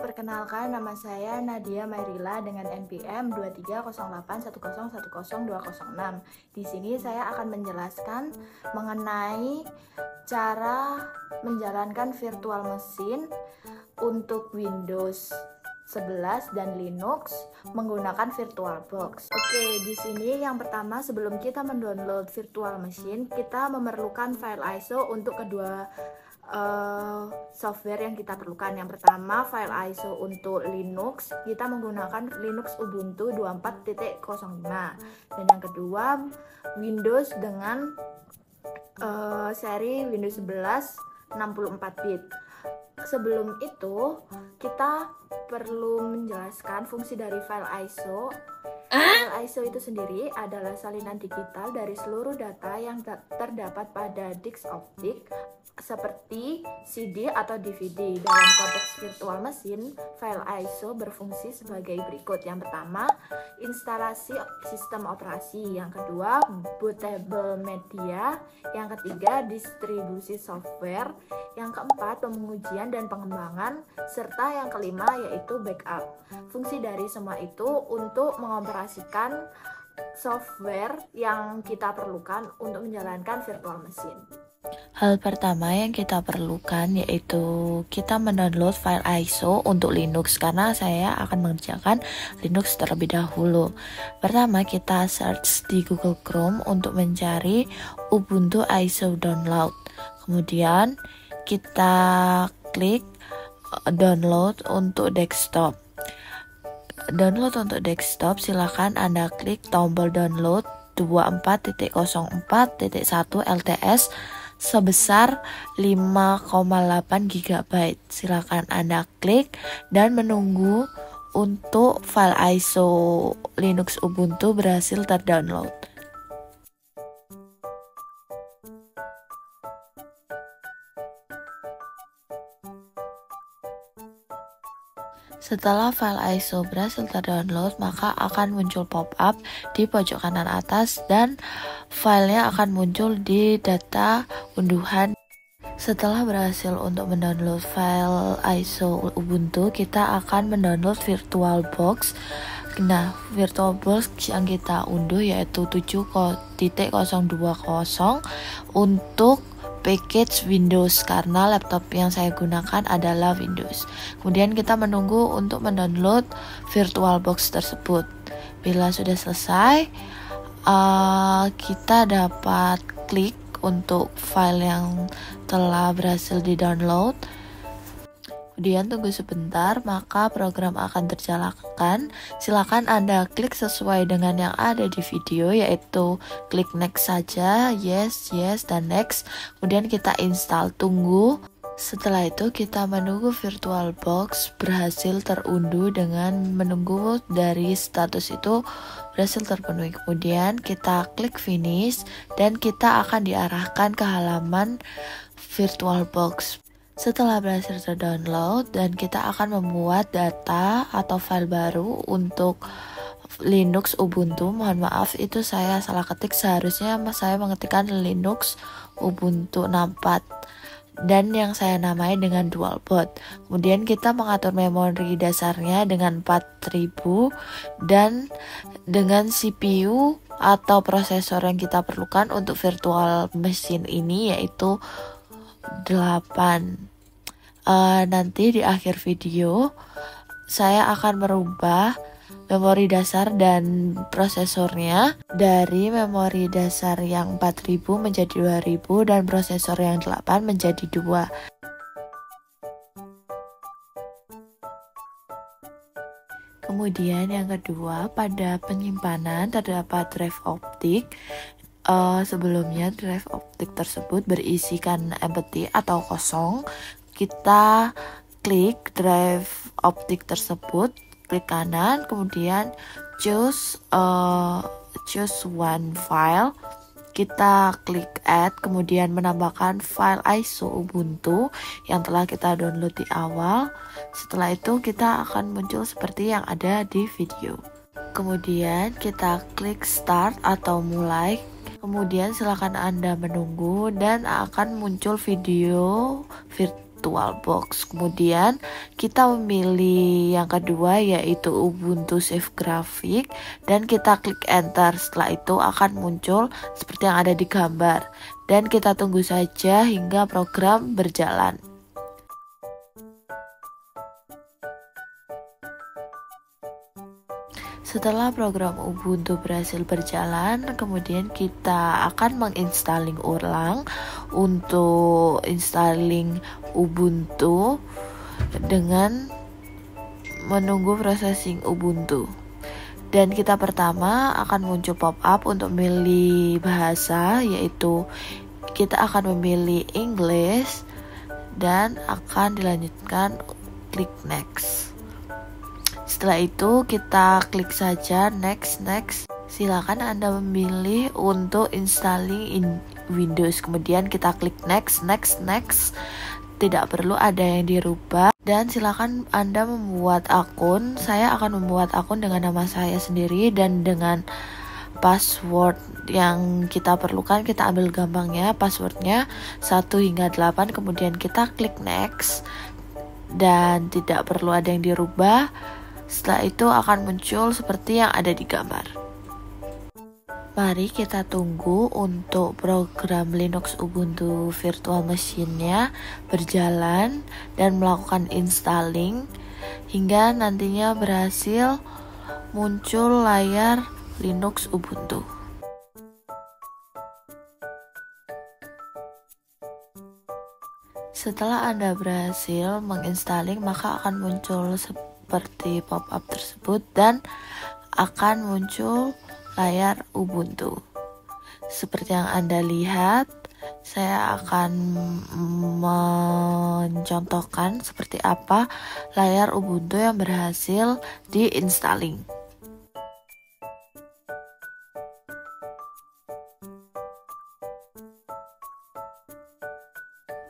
perkenalkan nama saya Nadia Mairila dengan NPM 23081010206. Di sini saya akan menjelaskan mengenai cara menjalankan virtual machine untuk Windows 11 dan Linux menggunakan VirtualBox. Oke, di sini yang pertama sebelum kita mendownload virtual machine, kita memerlukan file ISO untuk kedua software yang kita perlukan. Yang pertama file ISO untuk Linux, kita menggunakan Linux Ubuntu 24.05, dan yang kedua Windows dengan seri Windows 11 64 bit. Sebelum itu kita perlu menjelaskan fungsi dari file ISO. File ISO itu sendiri adalah salinan digital dari seluruh data yang terdapat pada disk optik seperti CD atau DVD. Dalam konteks virtual machine, file ISO berfungsi sebagai berikut. Yang pertama, instalasi sistem operasi. Yang kedua, bootable media. Yang ketiga, distribusi software. Yang keempat, pengujian dan pengembangan. Serta yang kelima, yaitu backup. Fungsi dari semua itu untuk mengoperasikan software yang kita perlukan untuk menjalankan virtual machine. Hal pertama yang kita perlukan yaitu kita mendownload file ISO untuk Linux, karena saya akan mengerjakan Linux terlebih dahulu. Pertama, kita search di Google Chrome untuk mencari Ubuntu ISO download. Kemudian kita klik download untuk desktop. Download untuk desktop, silakan Anda klik tombol download 24.04.1 LTS sebesar 5,8 GB. Silakan Anda klik dan menunggu untuk file ISO Linux Ubuntu berhasil terdownload. Setelah file ISO berhasil terdownload, maka akan muncul pop-up di pojok kanan atas dan filenya akan muncul di data unduhan. Setelah berhasil untuk mendownload file ISO Ubuntu, kita akan mendownload VirtualBox. Nah, VirtualBox yang kita unduh yaitu 7.020 untuk package Windows, karena laptop yang saya gunakan adalah Windows. Kemudian kita menunggu untuk mendownload VirtualBox tersebut. Bila sudah selesai, kita dapat klik untuk file yang telah berhasil di-download. Kemudian tunggu sebentar, maka program akan terjalankan. Silakan Anda klik sesuai dengan yang ada di video, yaitu klik next saja, yes, dan next. Kemudian kita install, tunggu. Setelah itu kita menunggu VirtualBox berhasil terunduh dengan menunggu dari status itu berhasil terpenuhi. Kemudian kita klik finish dan kita akan diarahkan ke halaman VirtualBox. Setelah berhasil terdownload, dan kita akan membuat data atau file baru untuk Linux Ubuntu. Mohon maaf, itu saya salah ketik, seharusnya saya mengetikkan Linux Ubuntu 64 dan yang saya namai dengan DualBoot. Kemudian kita mengatur memori dasarnya dengan 4000 dan dengan CPU atau prosesor yang kita perlukan untuk virtual machine ini yaitu 8. Nanti di akhir video saya akan merubah memori dasar dan prosesornya dari memori dasar yang 4000 menjadi 2000 dan prosesor yang 8 menjadi 2. Kemudian yang kedua, pada penyimpanan terdapat drive optik. Sebelumnya drive optik tersebut berisikan empty atau kosong. Kita klik drive optik tersebut, klik kanan, kemudian choose one file. Kita klik add, kemudian menambahkan file ISO Ubuntu yang telah kita download di awal. Setelah itu kita akan muncul seperti yang ada di video. Kemudian kita klik start atau mulai. Kemudian silakan Anda menunggu dan akan muncul video VirtualBox. Kemudian kita memilih yang kedua yaitu Ubuntu Save Graphic dan kita klik enter. Setelah itu akan muncul seperti yang ada di gambar dan kita tunggu saja hingga program berjalan. Setelah program Ubuntu berhasil berjalan, kemudian kita akan menginstalling ulang untuk installing Ubuntu dengan menunggu processing Ubuntu. Dan kita pertama akan muncul pop-up untuk memilih bahasa, yaitu kita akan memilih English dan akan dilanjutkan klik next. Setelah itu kita klik saja next. Silakan Anda memilih untuk installing in Windows. Kemudian kita klik next. Tidak perlu ada yang dirubah dan silakan Anda membuat akun. Saya akan membuat akun dengan nama saya sendiri dan dengan password yang kita perlukan. Kita ambil gampangnya, passwordnya 1 hingga 8. Kemudian kita klik next dan tidak perlu ada yang dirubah. Setelah itu akan muncul seperti yang ada di gambar. Mari kita tunggu untuk program Linux Ubuntu Virtual Machine-nya berjalan dan melakukan installing hingga nantinya berhasil muncul layar Linux Ubuntu. Setelah Anda berhasil menginstalling, maka akan muncul seperti pop-up tersebut dan akan muncul layar Ubuntu. Seperti yang Anda lihat, saya akan mencontohkan seperti apa layar Ubuntu yang berhasil di-installing.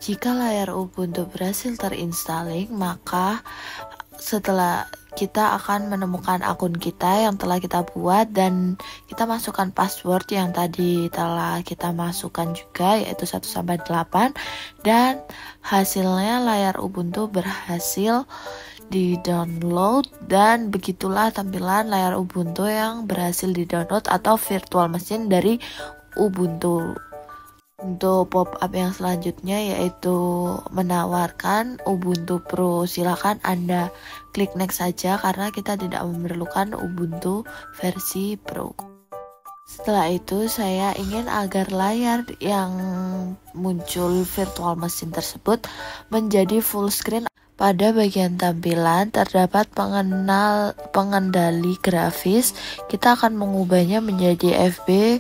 Jika layar Ubuntu berhasil terinstalling, maka setelah kita akan menemukan akun kita yang telah kita buat dan kita masukkan password yang tadi telah kita masukkan juga, yaitu 1-8, dan hasilnya layar Ubuntu berhasil di-download dan begitulah tampilan layar Ubuntu yang berhasil di-download atau virtual machine dari Ubuntu. Untuk pop-up yang selanjutnya yaitu menawarkan Ubuntu Pro. Silakan Anda klik next saja karena kita tidak memerlukan Ubuntu versi Pro. Setelah itu saya ingin agar layar yang muncul virtual machine tersebut menjadi full screen. Pada bagian tampilan terdapat pengendali grafis. Kita akan mengubahnya menjadi FB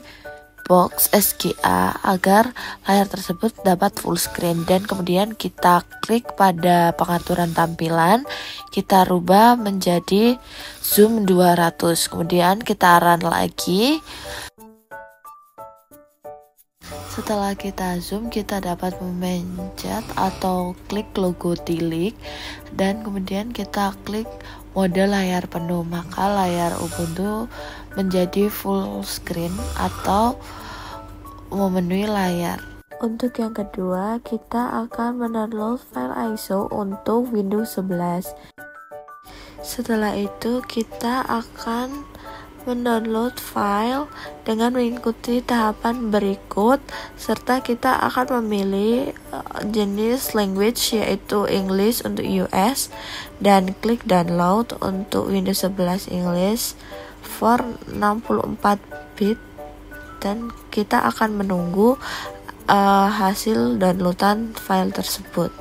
Box SGA agar layar tersebut dapat full screen dan kemudian kita klik pada pengaturan tampilan, kita rubah menjadi zoom 200, kemudian kita run lagi. Setelah kita zoom, kita dapat memencet atau klik logo tilik dan kemudian kita klik mode layar penuh, maka layar Ubuntu menjadi full screen atau memenuhi layar. Untuk yang kedua, kita akan mendownload file ISO untuk Windows 11. Setelah itu, kita akan mendownload file dengan mengikuti tahapan berikut, serta kita akan memilih jenis language yaitu English untuk US dan klik download untuk Windows 11 English for 64 bit dan kita akan menunggu hasil downloadan file tersebut.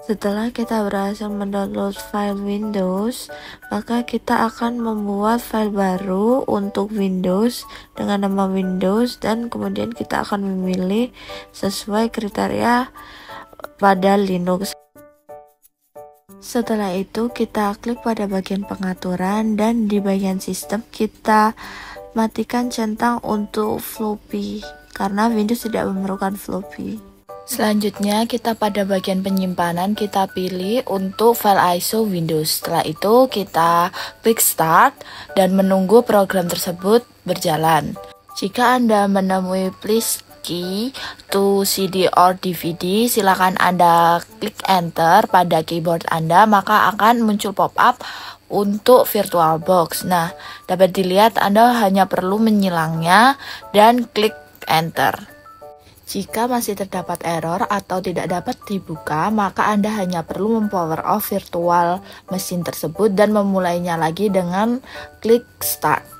Setelah kita berhasil mendownload file Windows, maka kita akan membuat file baru untuk Windows dengan nama Windows dan kemudian kita akan memilih sesuai kriteria pada Linux. Setelah itu kita klik pada bagian pengaturan dan di bagian sistem kita matikan centang untuk floppy karena Windows tidak memerlukan floppy. Selanjutnya kita pada bagian penyimpanan kita pilih untuk file ISO Windows. Setelah itu kita klik start dan menunggu program tersebut berjalan. Jika Anda menemui please key to CD or DVD, silakan Anda klik enter pada keyboard Anda, maka akan muncul pop-up untuk VirtualBox. Nah, dapat dilihat Anda hanya perlu menyilangnya dan klik enter. Jika masih terdapat error atau tidak dapat dibuka, maka Anda hanya perlu mempower off virtual mesin tersebut dan memulainya lagi dengan klik start.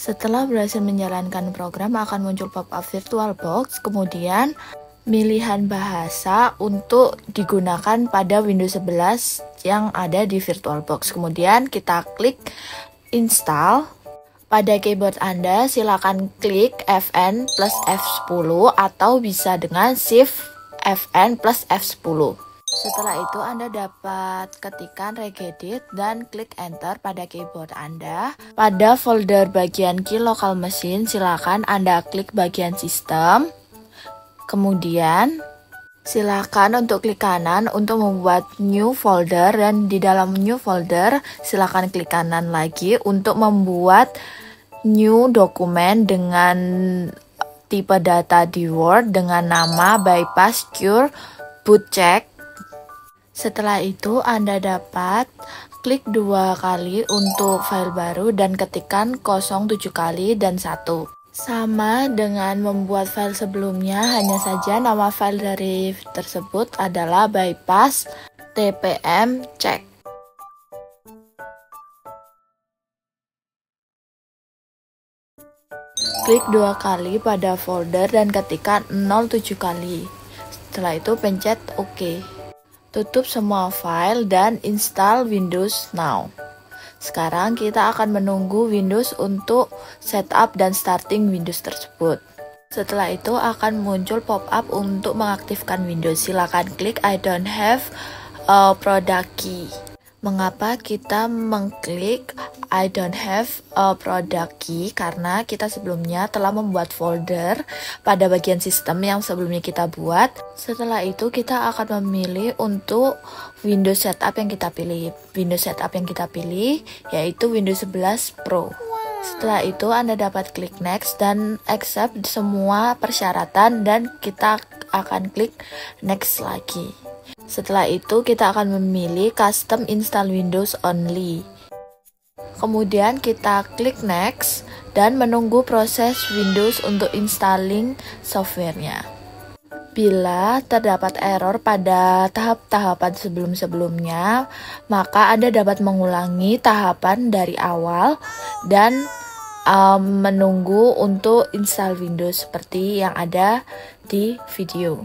Setelah berhasil menjalankan program, akan muncul pop-up VirtualBox, kemudian pilihan bahasa untuk digunakan pada Windows 11 yang ada di VirtualBox. Kemudian kita klik install. Pada keyboard Anda, silakan klik Fn plus F10 atau bisa dengan Shift Fn plus F10. Setelah itu Anda dapat ketikkan regedit dan klik enter pada keyboard Anda. Pada folder bagian key local machine, silakan Anda klik bagian sistem. Kemudian silakan untuk klik kanan untuk membuat new folder, dan di dalam new folder silakan klik kanan lagi untuk membuat new dokumen dengan tipe data di Word dengan nama bypass cure boot check. Setelah itu Anda dapat klik 2 kali untuk file baru dan ketikkan 07 kali dan 1. Sama dengan membuat file sebelumnya, hanya saja nama file dari tersebut adalah bypass tpm check. Klik 2 kali pada folder dan ketikkan 07 kali. Setelah itu pencet OK. Tutup semua file dan install Windows Now. Sekarang kita akan menunggu Windows untuk setup dan starting Windows tersebut. Setelah itu akan muncul pop-up untuk mengaktifkan Windows. Silakan klik I don't have a product key. Mengapa kita mengklik I don't have a product key? Karena kita sebelumnya telah membuat folder pada bagian sistem yang sebelumnya kita buat. Setelah itu kita akan memilih untuk Windows setup yang kita pilih. Windows setup yang kita pilih yaitu Windows 11 Pro. Setelah itu Anda dapat klik next dan accept semua persyaratan dan kita akan klik next lagi. Setelah itu kita akan memilih custom install Windows only. Kemudian kita klik next dan menunggu proses Windows untuk installing softwarenya. Bila terdapat error pada tahap-tahapan sebelum-sebelumnya, maka Anda dapat mengulangi tahapan dari awal dan menunggu untuk install Windows seperti yang ada di video.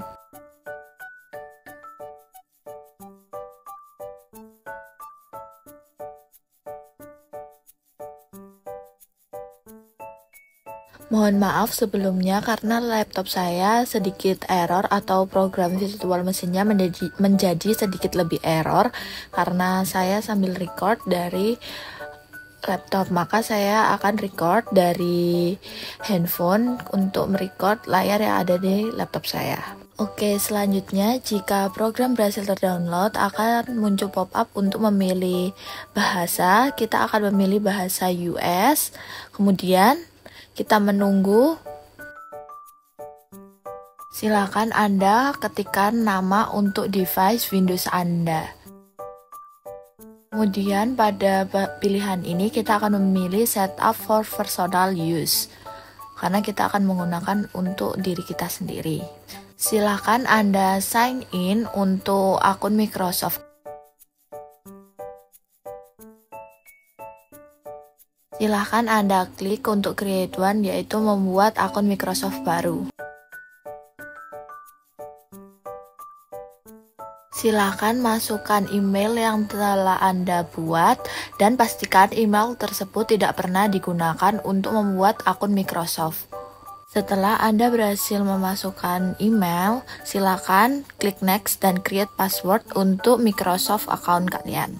Mohon maaf sebelumnya karena laptop saya sedikit error atau program virtual mesinnya menjadi sedikit lebih error karena saya sambil record dari laptop, maka saya akan record dari handphone untuk merecord layar yang ada di laptop saya. Oke, selanjutnya jika program berhasil terdownload akan muncul pop-up untuk memilih bahasa. Kita akan memilih bahasa US, kemudian kita menunggu. Silakan Anda ketikkan nama untuk device Windows Anda. Kemudian pada pilihan ini kita akan memilih setup for personal use karena kita akan menggunakan untuk diri kita sendiri. Silakan Anda sign in untuk akun Microsoft. Silahkan Anda klik untuk create one, yaitu membuat akun Microsoft baru. Silahkan masukkan email yang telah Anda buat dan pastikan email tersebut tidak pernah digunakan untuk membuat akun Microsoft. Setelah Anda berhasil memasukkan email, silakan klik next dan create password untuk Microsoft account kalian.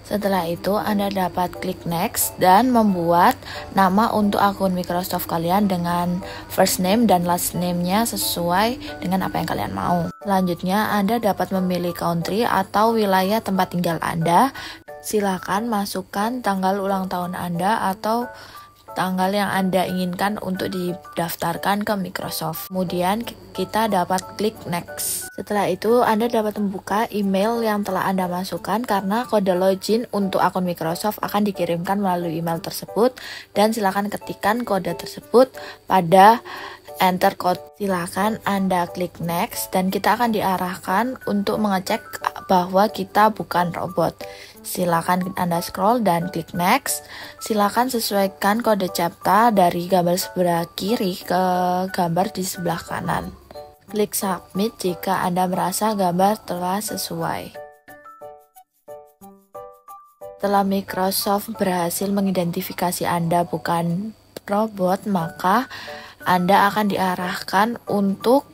Setelah itu, Anda dapat klik next dan membuat nama untuk akun Microsoft kalian dengan first name dan last name-nya sesuai dengan apa yang kalian mau. Selanjutnya, Anda dapat memilih country atau wilayah tempat tinggal Anda. Silakan masukkan tanggal ulang tahun Anda atau tanggal yang Anda inginkan untuk didaftarkan ke Microsoft. Kemudian kita dapat klik next. Setelah itu Anda dapat membuka email yang telah Anda masukkan karena kode login untuk akun Microsoft akan dikirimkan melalui email tersebut, dan silakan ketikkan kode tersebut pada enter code. Silakan Anda klik next dan kita akan diarahkan untuk mengecek bahwa kita bukan robot. Silakan Anda scroll dan klik next. Silakan sesuaikan kode CAPTCHA dari gambar sebelah kiri ke gambar di sebelah kanan. Klik submit jika Anda merasa gambar telah sesuai. Setelah Microsoft berhasil mengidentifikasi Anda bukan robot, maka Anda akan diarahkan untuk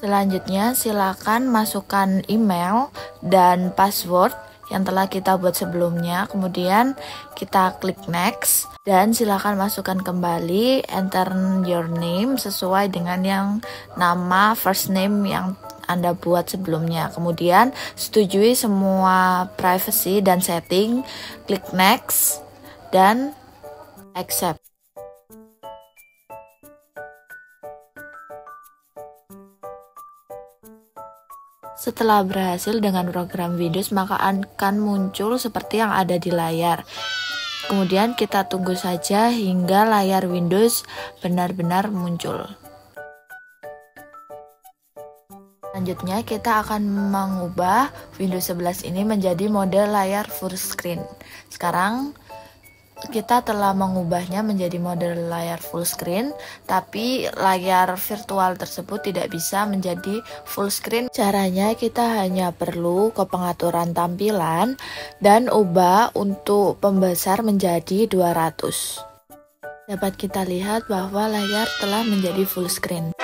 selanjutnya silakan masukkan email dan password yang telah kita buat sebelumnya. Kemudian kita klik next dan silakan masukkan kembali, enter your name sesuai dengan yang nama first name yang Anda buat sebelumnya. Kemudian setujui semua privacy dan setting, klik next dan accept. Setelah berhasil dengan program Windows, maka akan muncul seperti yang ada di layar. Kemudian kita tunggu saja hingga layar Windows benar-benar muncul. Selanjutnya kita akan mengubah Windows 11 ini menjadi mode layar full screen. Sekarang kita telah mengubahnya menjadi mode layar full screen, tapi layar virtual tersebut tidak bisa menjadi full screen. Caranya kita hanya perlu ke pengaturan tampilan dan ubah untuk pembesar menjadi 200. Dapat kita lihat bahwa layar telah menjadi full screen.